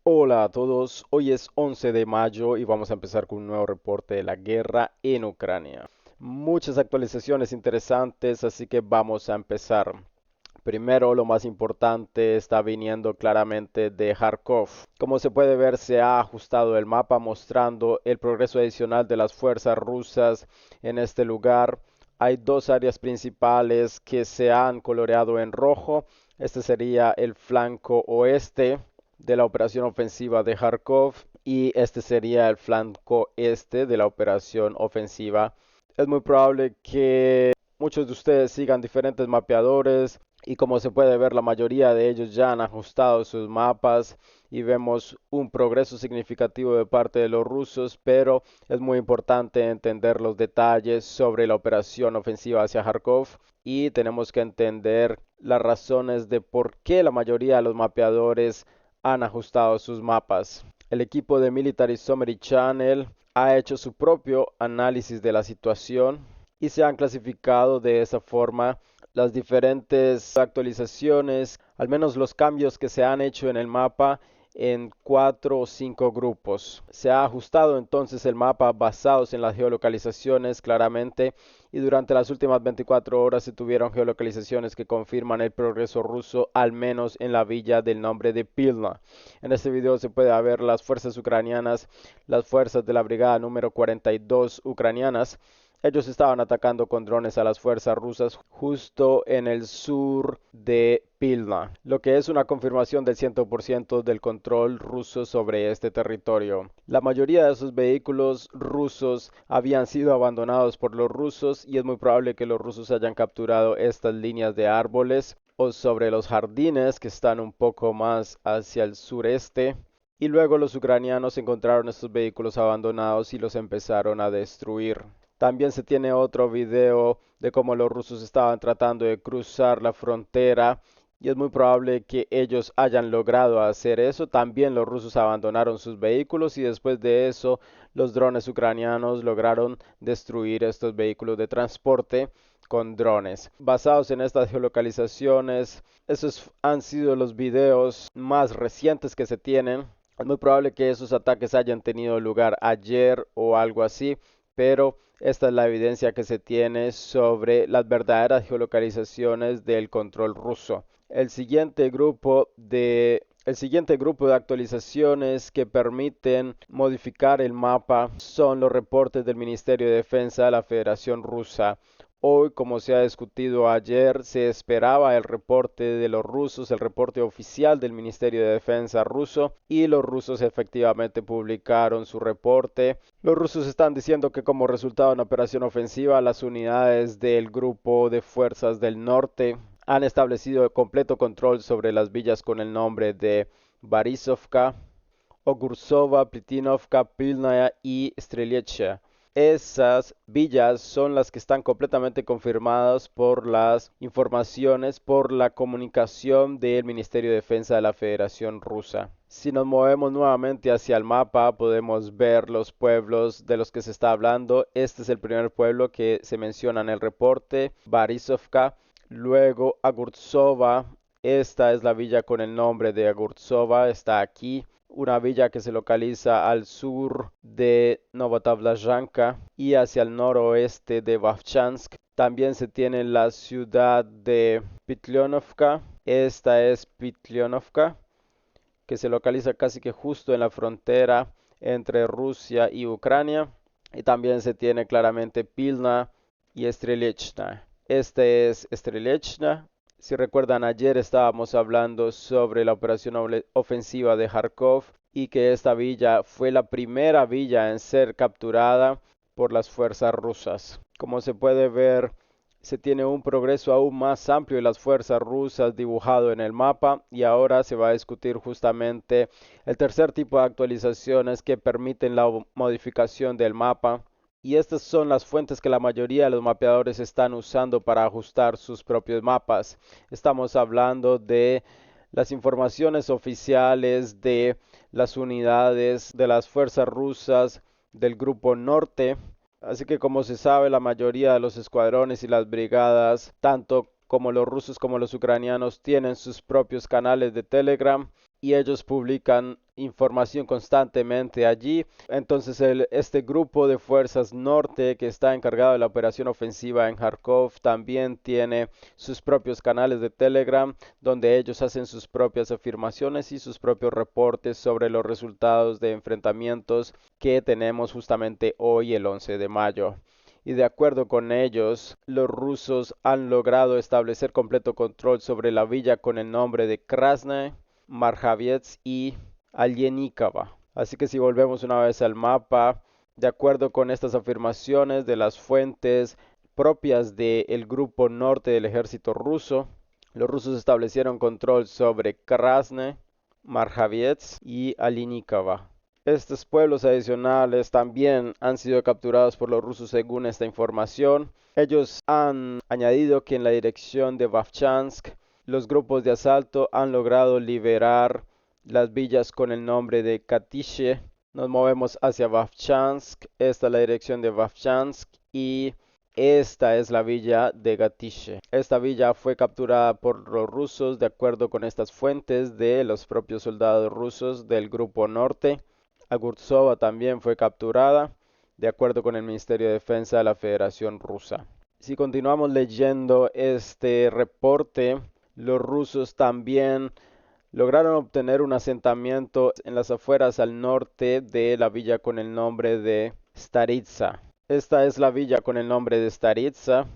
Hola a todos, hoy es 11 de mayo y vamos a empezar con un nuevo reporte de la guerra en Ucrania. Muchas actualizaciones interesantes, así que vamos a empezar. Primero, lo más importante está viniendo claramente de Kharkov. Como se puede ver, se ha ajustado el mapa mostrando el progreso adicional de las fuerzas rusas en este lugar. Hay dos áreas principales que se han coloreado en rojo. Este sería el flanco oeste de la operación ofensiva de Kharkov y este sería el flanco este de la operación ofensiva. Es muy probable que muchos de ustedes sigan diferentes mapeadores y como se puede ver la mayoría de ellos ya han ajustado sus mapas y vemos un progreso significativo de parte de los rusos, pero es muy importante entender los detalles sobre la operación ofensiva hacia Kharkov y tenemos que entender las razones de por qué la mayoría de los mapeadores han ajustado sus mapas. El equipo de Military Summary Channel ha hecho su propio análisis de la situación y se han clasificado de esa forma las diferentes actualizaciones, al menos los cambios que se han hecho en el mapa en 4 o 5 grupos. Se ha ajustado entonces el mapa basados en las geolocalizaciones claramente y durante las últimas 24 horas se tuvieron geolocalizaciones que confirman el progreso ruso al menos en la villa del nombre de Pilna. En este video se puede ver las fuerzas ucranianas, las fuerzas de la brigada número 42 ucranianas. Ellos estaban atacando con drones a las fuerzas rusas justo en el sur de Pilna, lo que es una confirmación del 100% del control ruso sobre este territorio. La mayoría de esos vehículos rusos habían sido abandonados por los rusos y es muy probable que los rusos hayan capturado estas líneas de árboles o sobre los jardines que están un poco más hacia el sureste. Y luego los ucranianos encontraron estos vehículos abandonados y los empezaron a destruir. También se tiene otro video de cómo los rusos estaban tratando de cruzar la frontera y es muy probable que ellos hayan logrado hacer eso. También los rusos abandonaron sus vehículos y después de eso los drones ucranianos lograron destruir estos vehículos de transporte con drones. Basados en estas geolocalizaciones, esos han sido los videos más recientes que se tienen. Es muy probable que esos ataques hayan tenido lugar ayer o algo así, pero esta es la evidencia que se tiene sobre las verdaderas geolocalizaciones del control ruso. El siguiente grupo de actualizaciones que permiten modificar el mapa son los reportes del Ministerio de Defensa de la Federación Rusa. Hoy, como se ha discutido ayer, se esperaba el reporte de los rusos, el reporte oficial del Ministerio de Defensa ruso, y los rusos efectivamente publicaron su reporte. Los rusos están diciendo que como resultado de una operación ofensiva, las unidades del grupo de fuerzas del norte han establecido completo control sobre las villas con el nombre de Barisovka, Ogursova, Plitinovka, Pilnaya y Streletsha. Esas villas son las que están completamente confirmadas por las informaciones, por la comunicación del Ministerio de Defensa de la Federación Rusa. Si nos movemos nuevamente hacia el mapa, podemos ver los pueblos de los que se está hablando. Este es el primer pueblo que se menciona en el reporte, Barisovka. Luego Agurtsova, esta es la villa con el nombre de Agurtsova, está aquí. Una villa que se localiza al sur de Novotavlazhanka y hacia el noroeste de Vovchansk. También se tiene la ciudad de Pitlyonovka. Esta es Pitlyonovka, que se localiza casi que justo en la frontera entre Rusia y Ucrania. Y también se tiene claramente Pilna y Strelechna. Este es Strelechna. Si recuerdan, ayer estábamos hablando sobre la operación ofensiva de Kharkov y que esta villa fue la primera villa en ser capturada por las fuerzas rusas. Como se puede ver, se tiene un progreso aún más amplio de las fuerzas rusas dibujado en el mapa y ahora se va a discutir justamente el tercer tipo de actualizaciones que permiten la modificación del mapa. Y estas son las fuentes que la mayoría de los mapeadores están usando para ajustar sus propios mapas. Estamos hablando de las informaciones oficiales de las unidades de las fuerzas rusas del grupo norte. Así que como se sabe, la mayoría de los escuadrones y las brigadas, tanto como los rusos como los ucranianos, tienen sus propios canales de Telegram y ellos publican información constantemente allí. Entonces este grupo de fuerzas norte que está encargado de la operación ofensiva en Kharkov también tiene sus propios canales de Telegram donde ellos hacen sus propias afirmaciones y sus propios reportes sobre los resultados de enfrentamientos que tenemos justamente hoy, el 11 de mayo. Y de acuerdo con ellos, los rusos han logrado establecer completo control sobre la villa con el nombre de Krasny, Marhaviets y Alienikava. Así que si volvemos una vez al mapa, de acuerdo con estas afirmaciones de las fuentes propias del grupo norte del ejército ruso, los rusos establecieron control sobre Krasny, Marhaviets y Alienikava. Estos pueblos adicionales también han sido capturados por los rusos según esta información. Ellos han añadido que en la dirección de Vovchansk, los grupos de asalto han logrado liberar las villas con el nombre de Katishe. Nos movemos hacia Vovchansk, esta es la dirección de Vovchansk y esta es la villa de Gatishe. Esta villa fue capturada por los rusos de acuerdo con estas fuentes de los propios soldados rusos del grupo norte. Agurtsova también fue capturada, de acuerdo con el Ministerio de Defensa de la Federación Rusa. Si continuamos leyendo este reporte, los rusos también lograron obtener un asentamiento en las afueras al norte de la villa con el nombre de Staritsa. Esta es la villa con el nombre de Staritsa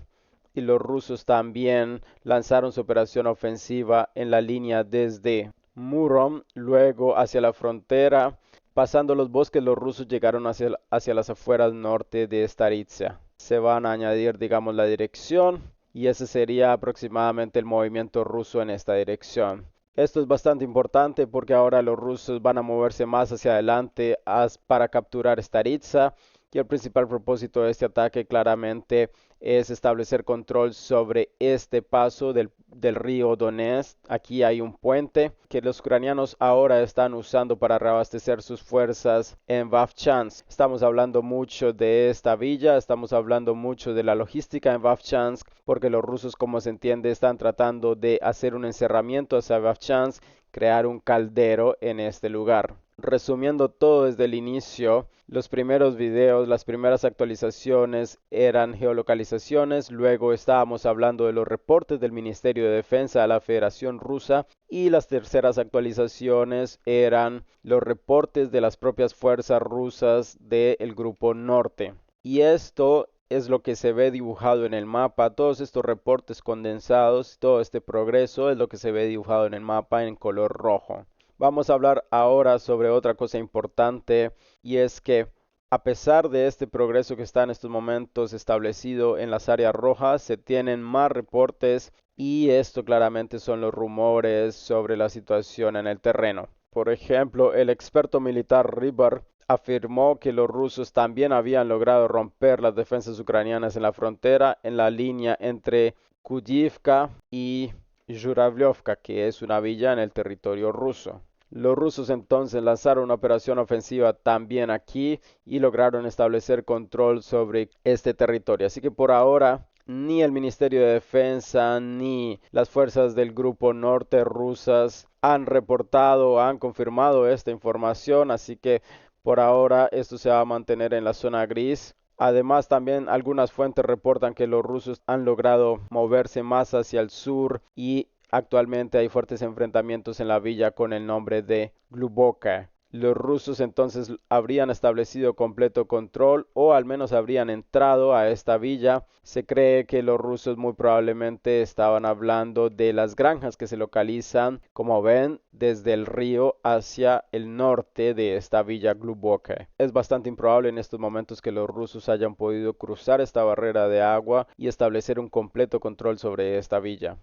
y los rusos también lanzaron su operación ofensiva en la línea desde Murom, luego hacia la frontera. Pasando los bosques, los rusos llegaron hacia las afueras norte de Staritsa. Se van a añadir, digamos, la dirección y ese sería aproximadamente el movimiento ruso en esta dirección. Esto es bastante importante porque ahora los rusos van a moverse más hacia adelante para capturar Staritsa y el principal propósito de este ataque claramente es establecer control sobre este paso del río Donetsk. Aquí hay un puente que los ucranianos ahora están usando para reabastecer sus fuerzas en Vovchansk. Estamos hablando mucho de esta villa, estamos hablando mucho de la logística en Vovchansk, porque los rusos, como se entiende, están tratando de hacer un encerramiento hacia Vovchansk, crear un caldero en este lugar. Resumiendo todo desde el inicio, los primeros videos, las primeras actualizaciones eran geolocalizaciones, luego estábamos hablando de los reportes del Ministerio de Defensa de la Federación Rusa y las terceras actualizaciones eran los reportes de las propias fuerzas rusas del Grupo Norte. Y esto es lo que se ve dibujado en el mapa, todos estos reportes condensados, todo este progreso es lo que se ve dibujado en el mapa en color rojo. Vamos a hablar ahora sobre otra cosa importante y es que a pesar de este progreso que está en estos momentos establecido en las áreas rojas, se tienen más reportes y esto claramente son los rumores sobre la situación en el terreno. Por ejemplo, el experto militar Rybar afirmó que los rusos también habían logrado romper las defensas ucranianas en la frontera en la línea entre Kuyivka y Zhuravlyovka, que es una villa en el territorio ruso. Los rusos entonces lanzaron una operación ofensiva también aquí y lograron establecer control sobre este territorio. Así que por ahora ni el Ministerio de Defensa ni las fuerzas del Grupo Norte rusas han reportado o han confirmado esta información, así que por ahora esto se va a mantener en la zona gris. Además, también algunas fuentes reportan que los rusos han logrado moverse más hacia el sur y actualmente hay fuertes enfrentamientos en la villa con el nombre de Gluboka. Los rusos entonces habrían establecido completo control o al menos habrían entrado a esta villa. Se cree que los rusos muy probablemente estaban hablando de las granjas que se localizan, como ven, desde el río hacia el norte de esta villa Gluboka. Es bastante improbable en estos momentos que los rusos hayan podido cruzar esta barrera de agua y establecer un completo control sobre esta villa.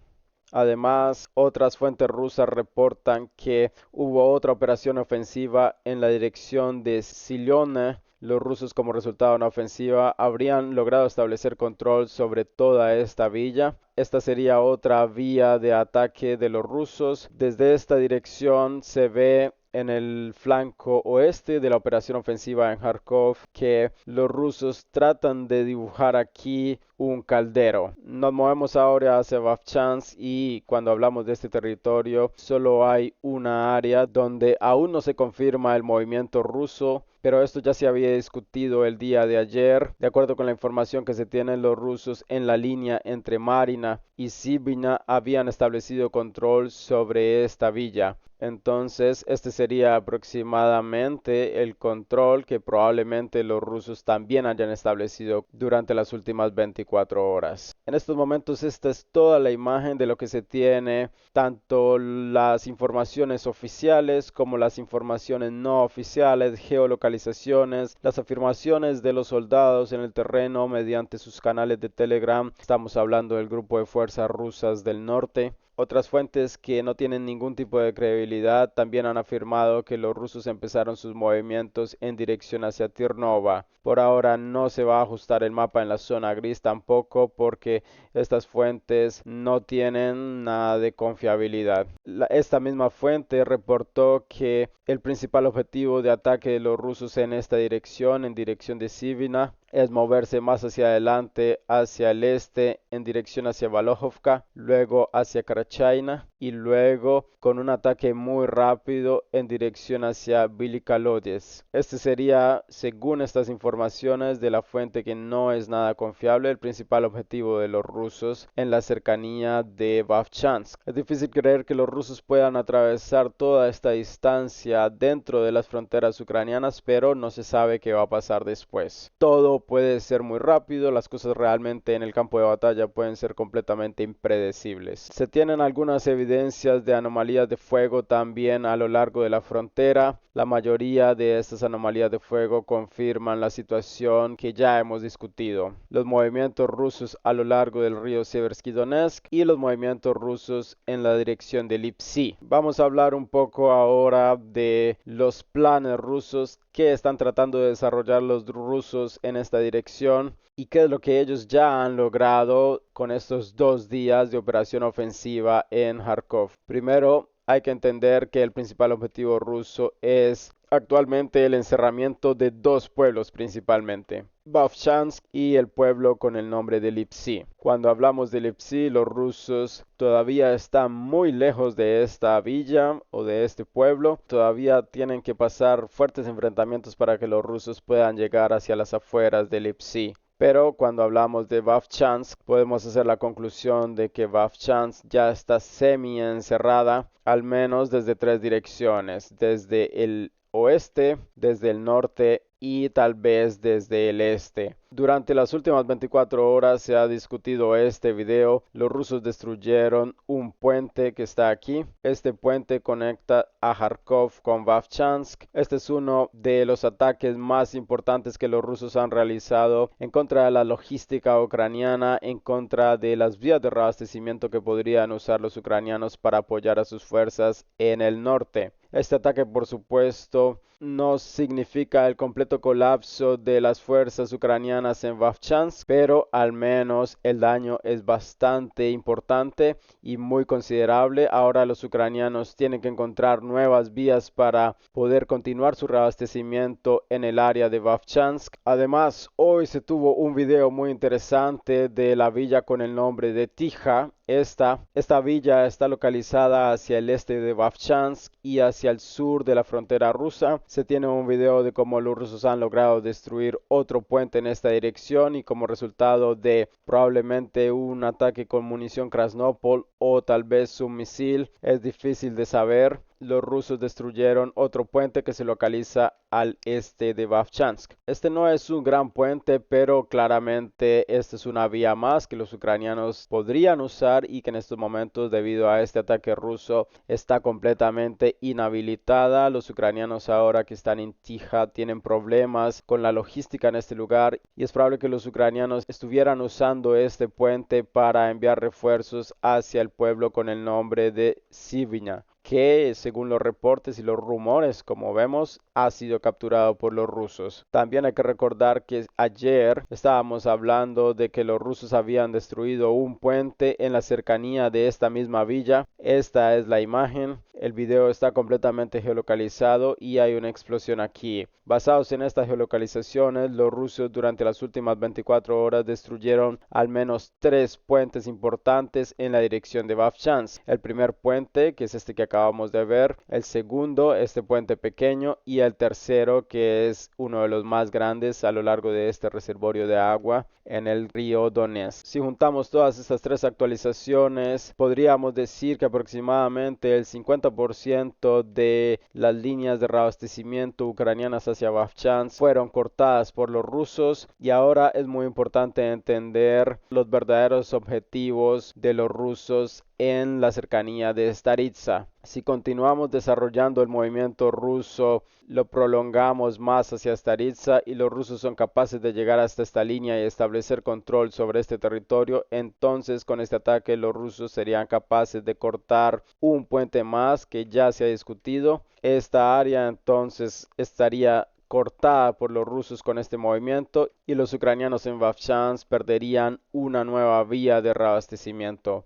Además, otras fuentes rusas reportan que hubo otra operación ofensiva en la dirección de Silyone. Los rusos, como resultado de una ofensiva, habrían logrado establecer control sobre toda esta villa. Esta sería otra vía de ataque de los rusos. Desde esta dirección se ve en el flanco oeste de la operación ofensiva en Kharkov que los rusos tratan de dibujar aquí un caldero. Nos movemos ahora hacia Vovchansk y cuando hablamos de este territorio solo hay una área donde aún no se confirma el movimiento ruso, pero esto ya se había discutido el día de ayer. De acuerdo con la información que se tiene, los rusos en la línea entre Marina y Sibina habían establecido control sobre esta villa. Entonces, este sería aproximadamente el control que probablemente los rusos también hayan establecido durante las últimas 24 horas. En estos momentos, esta es toda la imagen de lo que se tiene, tanto las informaciones oficiales como las informaciones no oficiales, geolocalizaciones, las afirmaciones de los soldados en el terreno mediante sus canales de Telegram. Estamos hablando del grupo de fuerzas rusas del norte. Otras fuentes que no tienen ningún tipo de credibilidad también han afirmado que los rusos empezaron sus movimientos en dirección hacia Tirnova. Por ahora no se va a ajustar el mapa en la zona gris tampoco porque estas fuentes no tienen nada de confiabilidad. Esta misma fuente reportó que el principal objetivo de ataque de los rusos en esta dirección, en dirección de Sivina, es moverse más hacia adelante, hacia el este, en dirección hacia Valovka, luego hacia Karachaina y luego con un ataque muy rápido en dirección hacia Bilikalodets. Este sería, según estas informaciones de la fuente que no es nada confiable, el principal objetivo de los rusos en la cercanía de Vovchansk. Es difícil creer que los rusos puedan atravesar toda esta distancia dentro de las fronteras ucranianas, pero no se sabe qué va a pasar después. Todo puede ser muy rápido, las cosas realmente en el campo de batalla pueden ser completamente impredecibles. Se tienen algunas evidencias de anomalías de fuego también a lo largo de la frontera. La mayoría de estas anomalías de fuego confirman la situación que ya hemos discutido. Los movimientos rusos a lo largo del río Seversky Donetsk y los movimientos rusos en la dirección de Lipsy. Vamos a hablar un poco ahora de los planes rusos que están tratando de desarrollar los rusos en esta dirección y qué es lo que ellos ya han logrado con estos 2 días de operación ofensiva en Kharkov. Primero, hay que entender que el principal objetivo ruso es actualmente el encerramiento de 2 pueblos principalmente, Vovchansk y el pueblo con el nombre de Lipsy. Cuando hablamos de Lipsy, los rusos todavía están muy lejos de esta villa o de este pueblo. Todavía tienen que pasar fuertes enfrentamientos para que los rusos puedan llegar hacia las afueras de Lipsy. Pero cuando hablamos de Vovchansk, podemos hacer la conclusión de que Vovchansk ya está semi encerrada, al menos desde 3 direcciones, desde el oeste, desde el norte y tal vez desde el este. Durante las últimas 24 horas se ha discutido este video. Los rusos destruyeron un puente que está aquí. Este puente conecta a Kharkov con Vovchansk. Este es uno de los ataques más importantes que los rusos han realizado en contra de la logística ucraniana, en contra de las vías de abastecimiento que podrían usar los ucranianos para apoyar a sus fuerzas en el norte. Este ataque, por supuesto, no significa el completo colapso de las fuerzas ucranianas en Vovchansk, pero al menos el daño es bastante importante y muy considerable. Ahora los ucranianos tienen que encontrar nuevas vías para poder continuar su reabastecimiento en el área de Vovchansk. Además, hoy se tuvo un video muy interesante de la villa con el nombre de Tija. Esta villa está localizada hacia el este de Vovchansk y hacia el sur de la frontera rusa. Se tiene un video de cómo los rusos han logrado destruir otro puente en esta dirección y como resultado de probablemente un ataque con munición Krasnopol o tal vez un misil, es difícil de saber. Los rusos destruyeron otro puente que se localiza al este de Vovchansk. Este no es un gran puente, pero claramente esta es una vía más que los ucranianos podrían usar y que en estos momentos, debido a este ataque ruso, está completamente inhabilitada. Los ucranianos ahora que están en Tija tienen problemas con la logística en este lugar y es probable que los ucranianos estuvieran usando este puente para enviar refuerzos hacia el pueblo con el nombre de Sivina, que según los reportes y los rumores, como vemos, ha sido capturado por los rusos. También hay que recordar que ayer estábamos hablando de que los rusos habían destruido un puente en la cercanía de esta misma villa. Esta es la imagen. El video está completamente geolocalizado y hay una explosión aquí. Basados en estas geolocalizaciones, los rusos durante las últimas 24 horas destruyeron al menos 3 puentes importantes en la dirección de Vovchansk. El primer puente, que es este que acabamos de ver, el segundo, este puente pequeño, y el tercero, que es uno de los más grandes a lo largo de este reservorio de agua en el río Donetsk. Si juntamos todas estas 3 actualizaciones, podríamos decir que aproximadamente el 50% de las líneas de reabastecimiento ucranianas hacia Vovchansk fueron cortadas por los rusos, y ahora es muy importante entender los verdaderos objetivos de los rusos en la cercanía de Staritsa. Si continuamos desarrollando el movimiento ruso, lo prolongamos más hacia Staritsa y los rusos son capaces de llegar hasta esta línea y establecer control sobre este territorio, entonces con este ataque los rusos serían capaces de cortar un puente más que ya se ha discutido. Esta área entonces estaría cortada por los rusos con este movimiento y los ucranianos en Vovchansk perderían una nueva vía de reabastecimiento.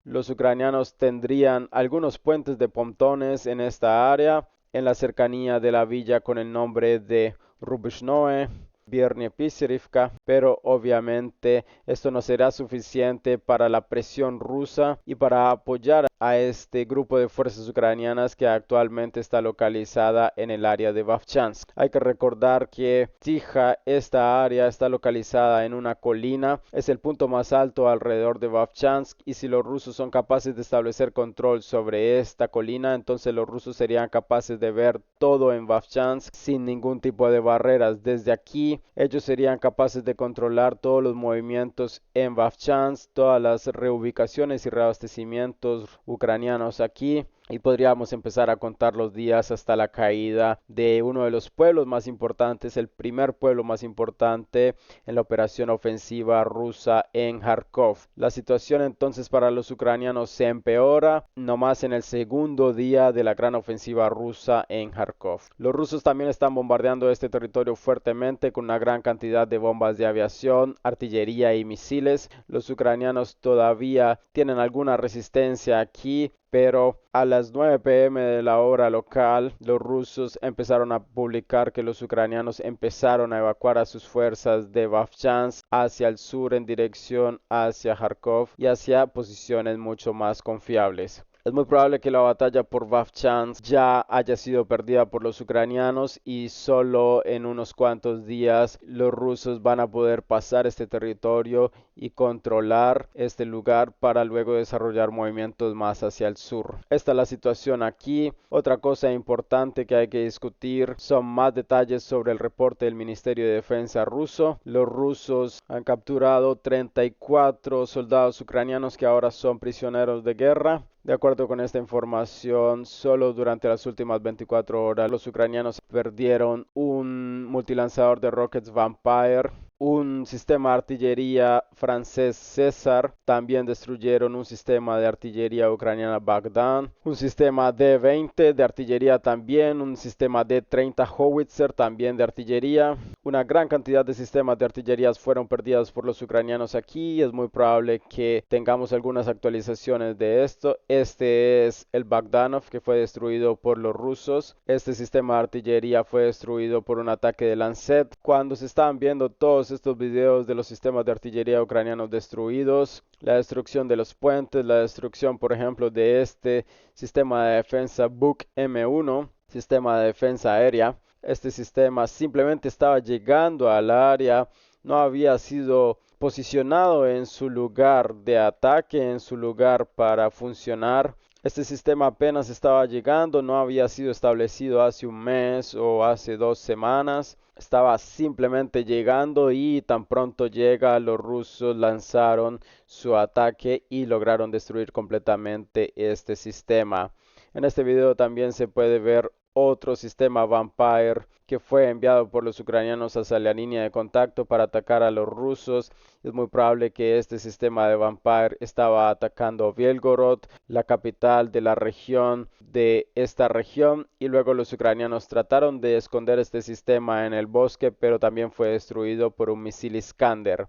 Los ucranianos tendrían algunos puentes de pontones en esta área, en la cercanía de la villa con el nombre de Rubishnoe, Viernie-Pisirivka, pero obviamente esto no será suficiente para la presión rusa y para apoyar a este grupo de fuerzas ucranianas que actualmente está localizada en el área de Vovchansk. Hay que recordar que Tija, esta área, está localizada en una colina, es el punto más alto alrededor de Vovchansk, y si los rusos son capaces de establecer control sobre esta colina, entonces los rusos serían capaces de ver todo en Vovchansk sin ningún tipo de barreras. Desde aquí ellos serían capaces de controlar todos los movimientos en Vovchansk, todas las reubicaciones y reabastecimientos ucranianos aquí, y podríamos empezar a contar los días hasta la caída de uno de los pueblos más importantes, el primer pueblo más importante en la operación ofensiva rusa en Kharkov. La situación entonces para los ucranianos se empeora nomás en el segundo día de la gran ofensiva rusa en Kharkov. Los rusos también están bombardeando este territorio fuertemente con una gran cantidad de bombas de aviación, artillería y misiles. Los ucranianos todavía tienen alguna resistencia aquí, pero a las 9 p.m. de la hora local, los rusos empezaron a publicar que los ucranianos empezaron a evacuar a sus fuerzas de Vovchansk hacia el sur en dirección hacia Kharkov y hacia posiciones mucho más confiables. Es muy probable que la batalla por Vovchansk ya haya sido perdida por los ucranianos y solo en unos cuantos días los rusos van a poder pasar este territorio y controlar este lugar para luego desarrollar movimientos más hacia el sur. Esta es la situación aquí. Otra cosa importante que hay que discutir son más detalles sobre el reporte del Ministerio de Defensa ruso. Los rusos han capturado 34 soldados ucranianos que ahora son prisioneros de guerra. De acuerdo con esta información, solo durante las últimas 24 horas los ucranianos perdieron un multilanzador de rockets Vampire, un sistema de artillería francés César, también destruyeron un sistema de artillería ucraniana Bagdan, un sistema D-20 de artillería también, un sistema D-30 Howitzer también de artillería. Una gran cantidad de sistemas de artillerías fueron perdidos por los ucranianos aquí y es muy probable que tengamos algunas actualizaciones de esto. Este es el Bagdanov, que fue destruido por los rusos. Este sistema de artillería fue destruido por un ataque de Lancet. Cuando se estaban viendo todos estos videos de los sistemas de artillería ucranianos destruidos, la destrucción de los puentes, la destrucción por ejemplo de este sistema de defensa Buk M1, sistema de defensa aérea, este sistema simplemente estaba llegando al área, no había sido posicionado en su lugar de ataque, en su lugar para funcionar. Este sistema apenas estaba llegando, no había sido establecido hace un mes o hace 2 semanas. Estaba simplemente llegando y tan pronto llega, los rusos lanzaron su ataque y lograron destruir completamente este sistema. En este video también se puede ver otro sistema Vampire que fue enviado por los ucranianos hacia la línea de contacto para atacar a los rusos. Es muy probable que este sistema de Vampire estaba atacando Belgorod, la capital de la región de esta región, y luego los ucranianos trataron de esconder este sistema en el bosque, pero también fue destruido por un misil Iskander.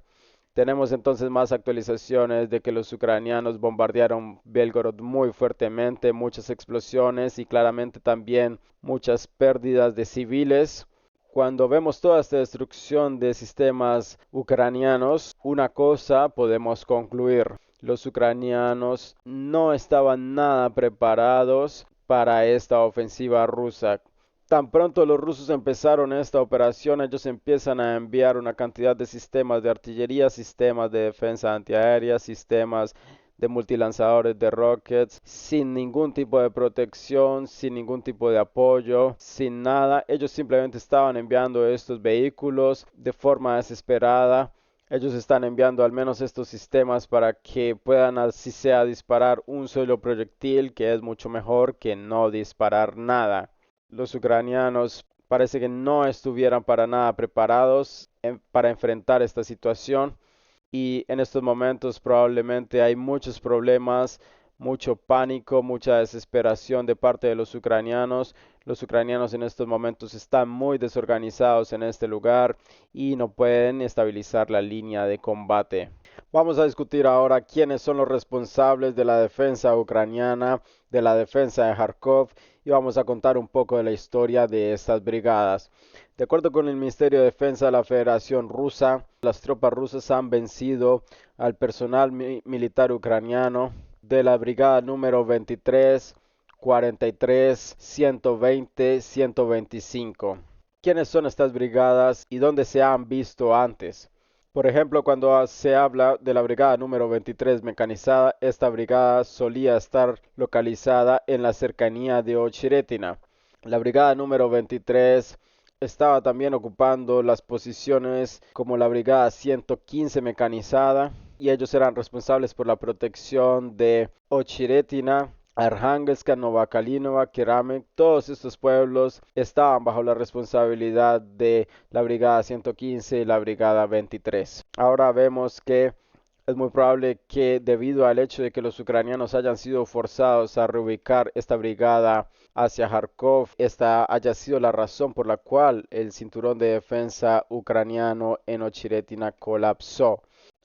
Tenemos entonces más actualizaciones de que los ucranianos bombardearon Belgorod muy fuertemente, muchas explosiones y claramente también muchas pérdidas de civiles. Cuando vemos toda esta destrucción de sistemas ucranianos, una cosa podemos concluir: los ucranianos no estaban nada preparados para esta ofensiva rusa. Tan pronto los rusos empezaron esta operación, ellos empiezan a enviar una cantidad de sistemas de artillería, sistemas de defensa antiaérea, sistemas de multilanzadores de rockets, sin ningún tipo de protección, sin ningún tipo de apoyo, sin nada. Ellos simplemente estaban enviando estos vehículos de forma desesperada. Ellos están enviando al menos estos sistemas para que puedan así sea disparar un solo proyectil, que es mucho mejor que no disparar nada. Los ucranianos parece que no estuvieran para nada preparados para enfrentar esta situación y en estos momentos probablemente hay muchos problemas, mucho pánico, mucha desesperación de parte de los ucranianos. Los ucranianos en estos momentos están muy desorganizados en este lugar y no pueden estabilizar la línea de combate. Vamos a discutir ahora quiénes son los responsables de la defensa ucraniana, de la defensa de Kharkov, y vamos a contar un poco de la historia de estas brigadas. De acuerdo con el Ministerio de Defensa de la Federación Rusa, las tropas rusas han vencido al personal militar ucraniano de la brigada número 23, 43, 120, 125. ¿Quiénes son estas brigadas y dónde se han visto antes? Por ejemplo, cuando se habla de la brigada número 23 mecanizada, esta brigada solía estar localizada en la cercanía de Ochiretina. La brigada número 23 estaba también ocupando las posiciones como la brigada 115 mecanizada y ellos eran responsables por la protección de Ochiretina, Arhangelska, Novokalinova, Keramik. Todos estos pueblos estaban bajo la responsabilidad de la brigada 115 y la brigada 23. Ahora vemos que es muy probable que debido al hecho de que los ucranianos hayan sido forzados a reubicar esta brigada hacia Kharkov, esta haya sido la razón por la cual el cinturón de defensa ucraniano en Ochiretina colapsó.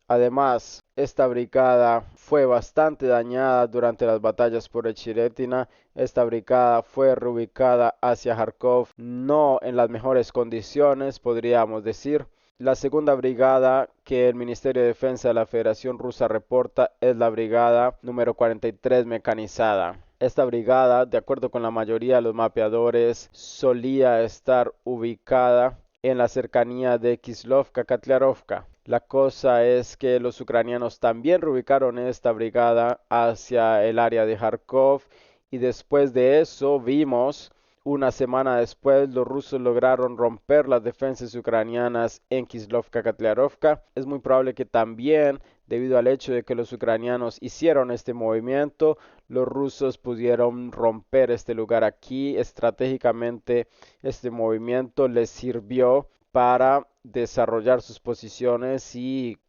Además, esta brigada fue bastante dañada durante las batallas por Ochiretina. Esta brigada fue reubicada hacia Kharkov, no en las mejores condiciones, podríamos decir. La segunda brigada que el Ministerio de Defensa de la Federación Rusa reporta es la brigada número 43 mecanizada. Esta brigada, de acuerdo con la mayoría de los mapeadores, solía estar ubicada en la cercanía de Kislovka-Katliarovka. La cosa es que los ucranianos también reubicaron esta brigada hacia el área de Kharkov y después de eso vimos una semana después, los rusos lograron romper las defensas ucranianas en Kislovka-Katliarovka. Es muy probable que también, debido al hecho de que los ucranianos hicieron este movimiento, los rusos pudieron romper este lugar aquí. Estratégicamente, este movimiento les sirvió para desarrollar sus posiciones y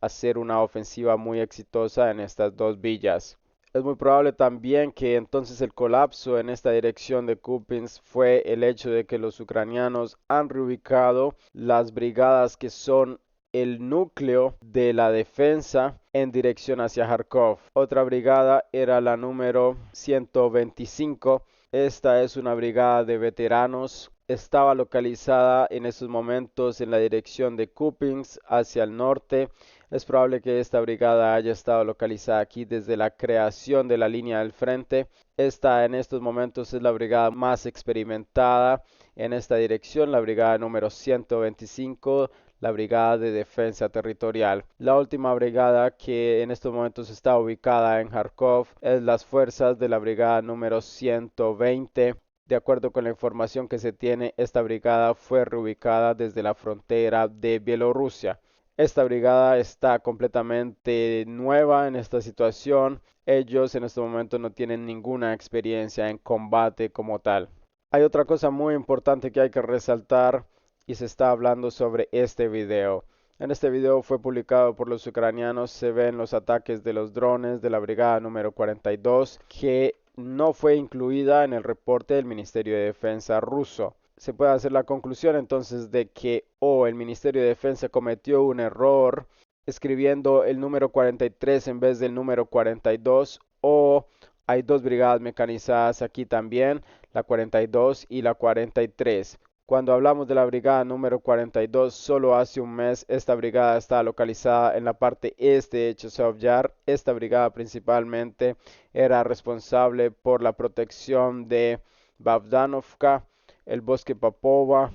hacer una ofensiva muy exitosa en estas dos villas. Es muy probable también que entonces el colapso en esta dirección de Kupiansk fue el hecho de que los ucranianos han reubicado las brigadas que son el núcleo de la defensa en dirección hacia Kharkov. Otra brigada era la número 125. Esta es una brigada de veteranos. Estaba localizada en estos momentos en la dirección de Kupiansk hacia el norte. Es probable que esta brigada haya estado localizada aquí desde la creación de la línea del frente. Esta en estos momentos es la brigada más experimentada en esta dirección, la brigada número 125, la brigada de defensa territorial. La última brigada que en estos momentos está ubicada en Kharkov es las fuerzas de la brigada número 120. De acuerdo con la información que se tiene, esta brigada fue reubicada desde la frontera de Bielorrusia. Esta brigada está completamente nueva en esta situación. Ellos en este momento no tienen ninguna experiencia en combate como tal. Hay otra cosa muy importante que hay que resaltar y se está hablando sobre este video. En este video fue publicado por los ucranianos. Se ven los ataques de los drones de la brigada número 42 que no fue incluida en el reporte del Ministerio de Defensa ruso. Se puede hacer la conclusión entonces de que el Ministerio de Defensa cometió un error escribiendo el número 43 en vez del número 42, o hay dos brigadas mecanizadas aquí también, la 42 y la 43. Cuando hablamos de la brigada número 42, solo hace un mes esta brigada está localizada en la parte este de Chasiv Yar. Esta brigada principalmente era responsable por la protección de Bogdanovka, el bosque Popova,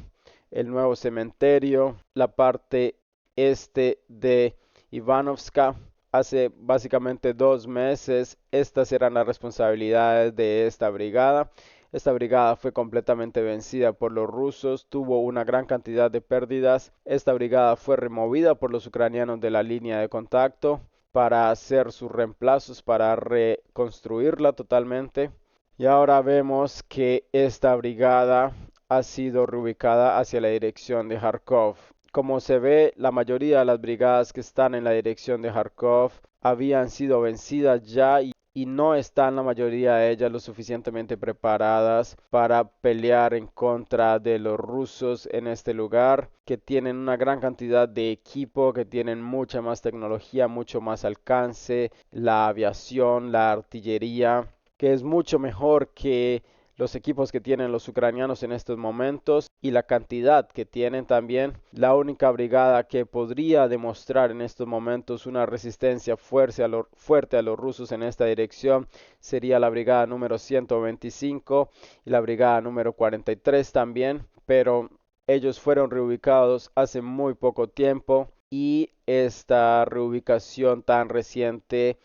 el nuevo cementerio, la parte este de Ivanovska. Hace básicamente 2 meses estas eran las responsabilidades de esta brigada. Esta brigada fue completamente vencida por los rusos, tuvo una gran cantidad de pérdidas. Esta brigada fue removida por los ucranianos de la línea de contacto para hacer sus reemplazos, para reconstruirla totalmente. Y ahora vemos que esta brigada ha sido reubicada hacia la dirección de Kharkov. Como se ve, la mayoría de las brigadas que están en la dirección de Kharkov habían sido vencidas ya y no están la mayoría de ellas lo suficientemente preparadas para pelear en contra de los rusos en este lugar, que tienen una gran cantidad de equipo, que tienen mucha más tecnología, mucho más alcance, la aviación, la artillería, que es mucho mejor que los equipos que tienen los ucranianos en estos momentos y la cantidad que tienen también. La única brigada que podría demostrar en estos momentos una resistencia fuerte a los rusos en esta dirección sería la brigada número 125 y la brigada número 43 también, pero ellos fueron reubicados hace muy poco tiempo y esta reubicación tan reciente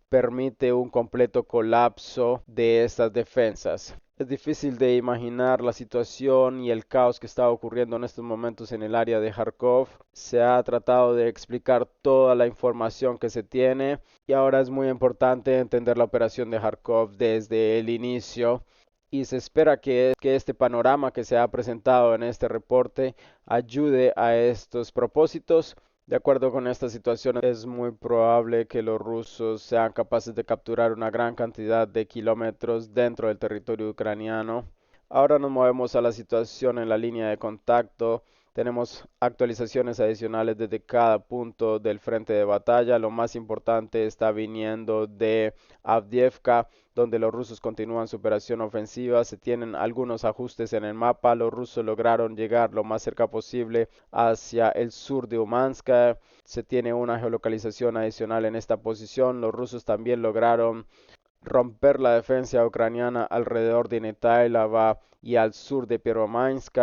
permite un completo colapso de estas defensas. Es difícil de imaginar la situación y el caos que está ocurriendo en estos momentos en el área de Kharkov. Se ha tratado de explicar toda la información que se tiene y ahora es muy importante entender la operación de Kharkov desde el inicio. Y se espera que este panorama que se ha presentado en este reporte ayude a estos propósitos. De acuerdo con esta situación, es muy probable que los rusos sean capaces de capturar una gran cantidad de kilómetros dentro del territorio ucraniano. Ahora nos movemos a la situación en la línea de contacto. Tenemos actualizaciones adicionales desde cada punto del frente de batalla. Lo más importante está viniendo de Avdiivka, donde los rusos continúan su operación ofensiva. Se tienen algunos ajustes en el mapa. Los rusos lograron llegar lo más cerca posible hacia el sur de Umansk. Se tiene una geolocalización adicional en esta posición. Los rusos también lograron romper la defensa ucraniana alrededor de Netailava y al sur de Pervomansk.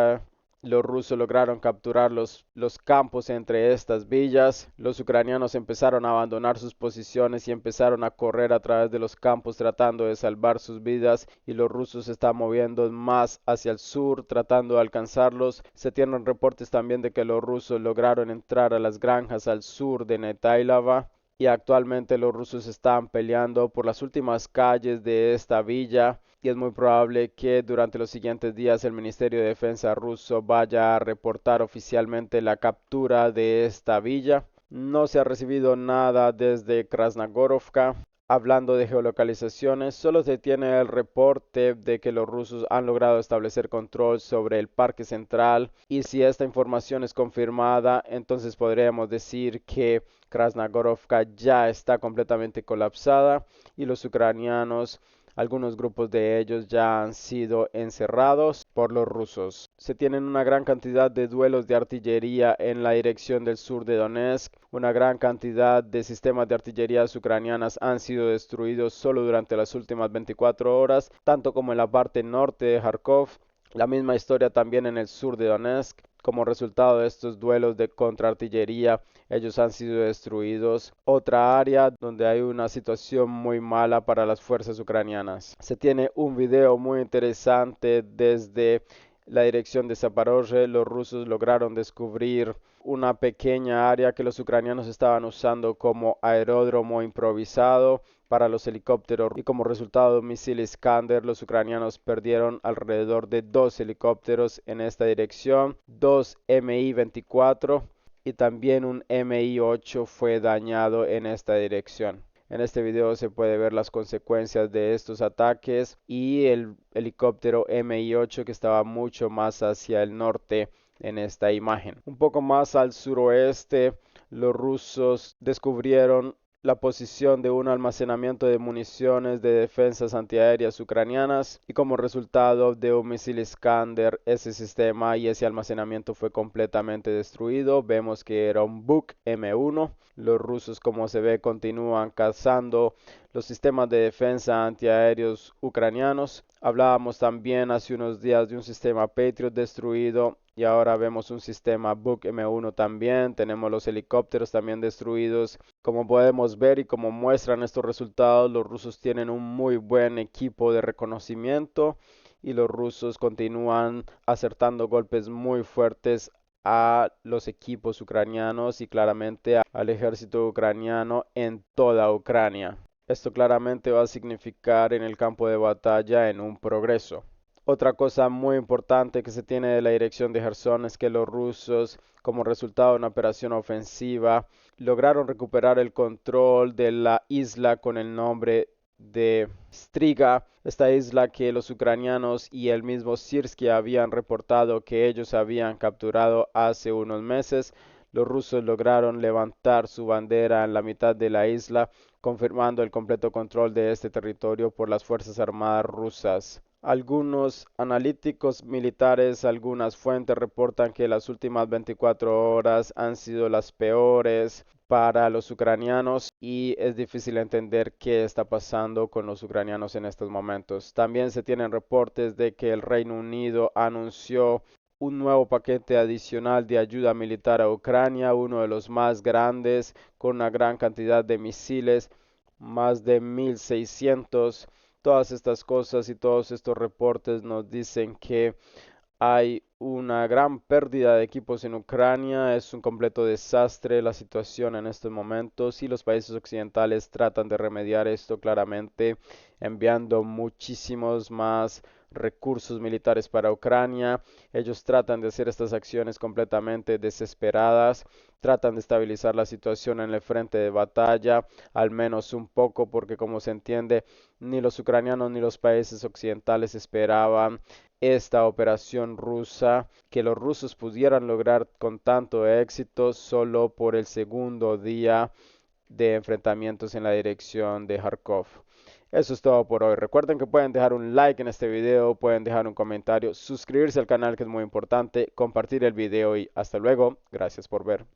Los rusos lograron capturar los campos entre estas villas. Los ucranianos empezaron a abandonar sus posiciones y empezaron a correr a través de los campos tratando de salvar sus vidas, y los rusos se están moviendo más hacia el sur tratando de alcanzarlos. Se tienen reportes también de que los rusos lograron entrar a las granjas al sur de Netailava y actualmente los rusos están peleando por las últimas calles de esta villa, y es muy probable que durante los siguientes días el Ministerio de Defensa ruso vaya a reportar oficialmente la captura de esta villa. No se ha recibido nada desde Krasnogorovka. Hablando de geolocalizaciones, solo se tiene el reporte de que los rusos han logrado establecer control sobre el Parque Central, y si esta información es confirmada, entonces podríamos decir que Krasnogorovka ya está completamente colapsada y los ucranianos, algunos grupos de ellos, ya han sido encerrados por los rusos. Se tienen una gran cantidad de duelos de artillería en la dirección del sur de Donetsk. Una gran cantidad de sistemas de artillería ucranianas han sido destruidos solo durante las últimas 24 horas, tanto como en la parte norte de Kharkov. La misma historia también en el sur de Donetsk. Como resultado de estos duelos de contraartillería, ellos han sido destruidos. Otra área donde hay una situación muy mala para las fuerzas ucranianas. Se tiene un video muy interesante desde la dirección de Zaporozhye. Los rusos lograron descubrir una pequeña área que los ucranianos estaban usando como aeródromo improvisado para los helicópteros, y como resultado de un misil Iskander, los ucranianos perdieron alrededor de 2 helicópteros en esta dirección, 2 Mi-24 y también un Mi-8 fue dañado en esta dirección. En este video se puede ver las consecuencias de estos ataques y el helicóptero Mi-8 que estaba mucho más hacia el norte en esta imagen. Un poco más al suroeste los rusos descubrieron la posición de un almacenamiento de municiones de defensas antiaéreas ucranianas y como resultado de un misil Iskander, ese sistema y ese almacenamiento fue completamente destruido. Vemos que era un Buk M1. Los rusos, como se ve, continúan cazando los sistemas de defensa antiaéreos ucranianos. Hablábamos también hace unos días de un sistema Patriot destruido y ahora vemos un sistema Buk M1 también. Tenemos los helicópteros también destruidos. Como podemos ver y como muestran estos resultados, los rusos tienen un muy buen equipo de reconocimiento y los rusos continúan acertando golpes muy fuertes a los equipos ucranianos y claramente al ejército ucraniano en toda Ucrania. Esto claramente va a significar en el campo de batalla en un progreso. Otra cosa muy importante que se tiene de la dirección de Gerson es que los rusos, como resultado de una operación ofensiva, lograron recuperar el control de la isla con el nombre de Striga, esta isla que los ucranianos y el mismo Sirski habían reportado que ellos habían capturado hace unos meses. Los rusos lograron levantar su bandera en la mitad de la isla, confirmando el completo control de este territorio por las Fuerzas Armadas rusas. Algunos analíticos militares, algunas fuentes reportan que las últimas 24 horas han sido las peores para los ucranianos y es difícil entender qué está pasando con los ucranianos en estos momentos. También se tienen reportes de que el Reino Unido anunció un nuevo paquete adicional de ayuda militar a Ucrania, uno de los más grandes, con una gran cantidad de misiles, más de 1.600. Todas estas cosas y todos estos reportes nos dicen que hay una gran pérdida de equipos en Ucrania, es un completo desastre la situación en estos momentos y los países occidentales tratan de remediar esto claramente enviando muchísimos más recursos militares para Ucrania. Ellos tratan de hacer estas acciones completamente desesperadas, tratan de estabilizar la situación en el frente de batalla, al menos un poco, porque como se entiende, ni los ucranianos ni los países occidentales esperaban esta operación rusa, que los rusos pudieran lograr con tanto éxito solo por el segundo día de enfrentamientos en la dirección de Kharkov. Eso es todo por hoy. Recuerden que pueden dejar un like en este video, pueden dejar un comentario, suscribirse al canal que es muy importante, compartir el video y hasta luego. Gracias por ver.